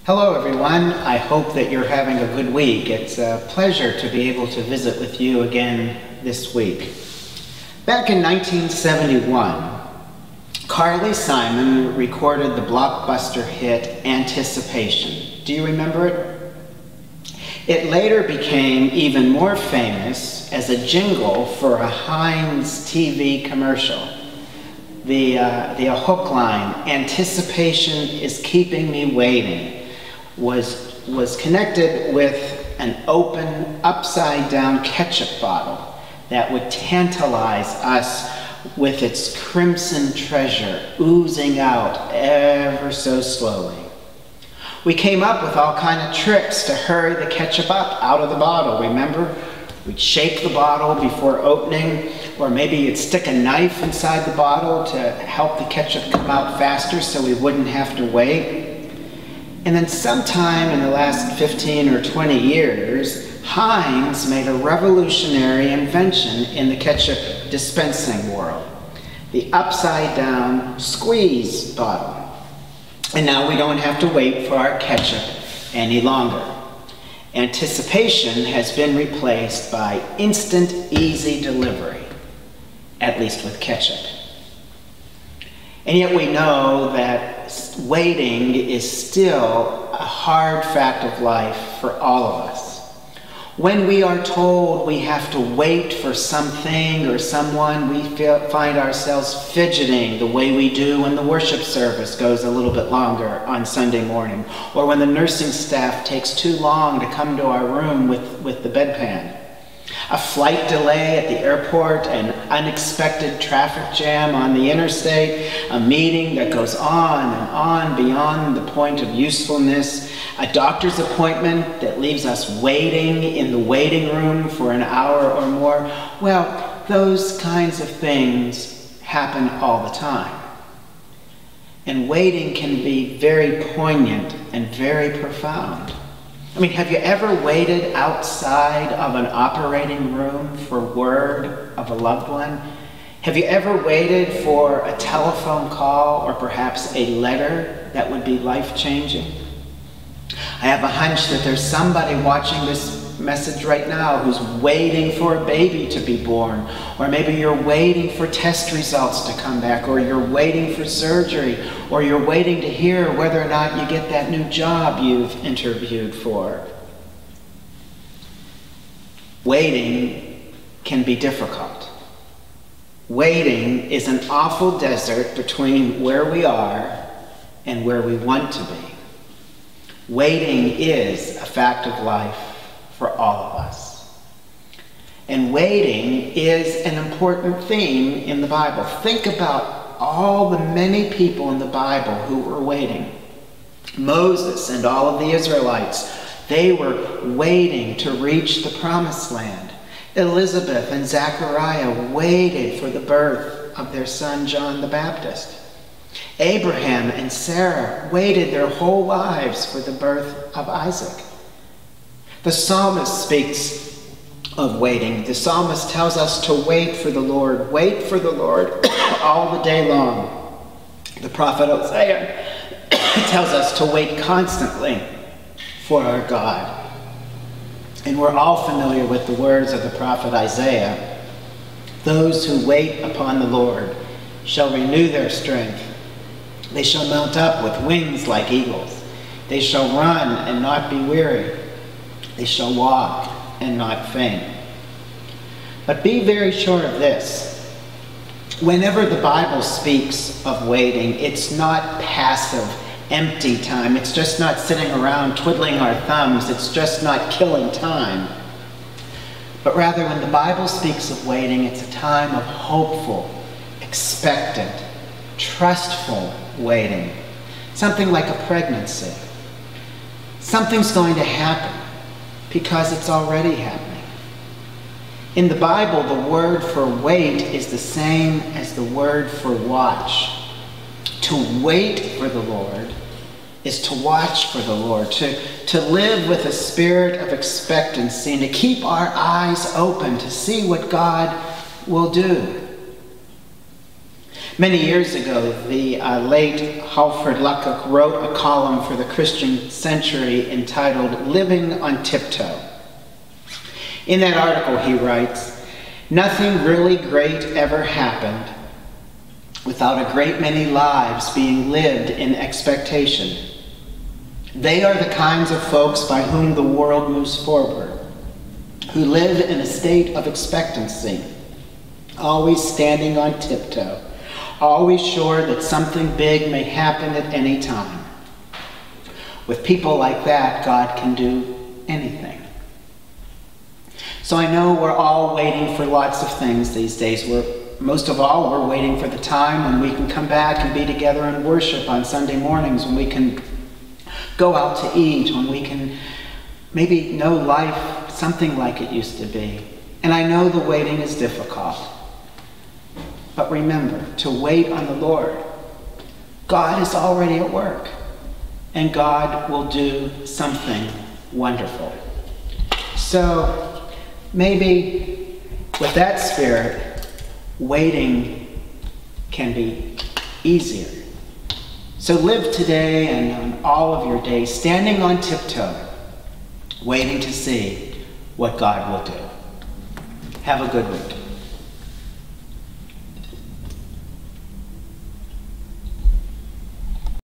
Hello everyone, I hope that you're having a good week. It's a pleasure to be able to visit with you again this week. Back in 1971, Carly Simon recorded the blockbuster hit Anticipation. Do you remember it? It later became even more famous as a jingle for a Heinz TV commercial. The hook line, "Anticipation is keeping me waiting," was connected with an open, upside-down ketchup bottle that would tantalize us with its crimson treasure oozing out ever so slowly. We came up with all kinds of tricks to hurry the ketchup up out of the bottle, remember? We'd shake the bottle before opening, or maybe you'd stick a knife inside the bottle to help the ketchup come out faster so we wouldn't have to wait. And then sometime in the last 15 or 20 years, Heinz made a revolutionary invention in the ketchup dispensing world, the upside-down squeeze bottle. And now we don't have to wait for our ketchup any longer. Anticipation has been replaced by instant, easy delivery, at least with ketchup. And yet we know that waiting is still a hard fact of life for all of us. When we are told we have to wait for something or someone, we find ourselves fidgeting the way we do when the worship service goes a little bit longer on Sunday morning, or when the nursing staff takes too long to come to our room with the bedpan. A flight delay at the airport, an unexpected traffic jam on the interstate, a meeting that goes on and on beyond the point of usefulness, a doctor's appointment that leaves us waiting in the waiting room for an hour or more. Well, those kinds of things happen all the time. And waiting can be very poignant and very profound. I mean, have you ever waited outside of an operating room for word of a loved one? Have you ever waited for a telephone call or perhaps a letter that would be life-changing? I have a hunch that there's somebody watching this message right now who's waiting for a baby to be born, or maybe you're waiting for test results to come back, or you're waiting for surgery, or you're waiting to hear whether or not you get that new job you've interviewed for. Waiting can be difficult. Waiting is an awful desert between where we are and where we want to be. Waiting is a fact of life for all of us. And waiting is an important theme in the Bible. Think about all the many people in the Bible who were waiting. Moses and all of the Israelites, they were waiting to reach the promised land. Elizabeth and Zechariah waited for the birth of their son John the Baptist. Abraham and Sarah waited their whole lives for the birth of Isaac. The psalmist speaks of waiting. The psalmist tells us to wait for the Lord. Wait for the Lord all the day long. The prophet Isaiah tells us to wait constantly for our God. And we're all familiar with the words of the prophet Isaiah. Those who wait upon the Lord shall renew their strength. They shall mount up with wings like eagles. They shall run and not be weary. They shall walk and not faint. But be very sure of this. Whenever the Bible speaks of waiting, it's not passive, empty time. It's just not sitting around twiddling our thumbs. It's just not killing time. But rather, when the Bible speaks of waiting, it's a time of hopeful, expectant, trustful waiting. Something like a pregnancy. Something's going to happen because it's already happening. In the Bible, the word for wait is the same as the word for watch. To wait for the Lord is to watch for the Lord, to live with a spirit of expectancy and to keep our eyes open to see what God will do. Many years ago, the late Halford Luckock wrote a column for the Christian Century entitled "Living on Tiptoe." In that article, he writes, "Nothing really great ever happened without a great many lives being lived in expectation. They are the kinds of folks by whom the world moves forward, who live in a state of expectancy, always standing on tiptoe, always sure that something big may happen at any time. With people like that, God can do anything." So I know we're all waiting for lots of things these days. Most of all, we're waiting for the time when we can come back and be together and worship on Sunday mornings, when we can go out to eat, when we can maybe know life something like it used to be. And I know the waiting is difficult. But remember to wait on the Lord. God is already at work, and God will do something wonderful. So maybe with that spirit, waiting can be easier. So live today and on all of your days, standing on tiptoe, waiting to see what God will do. Have a good week.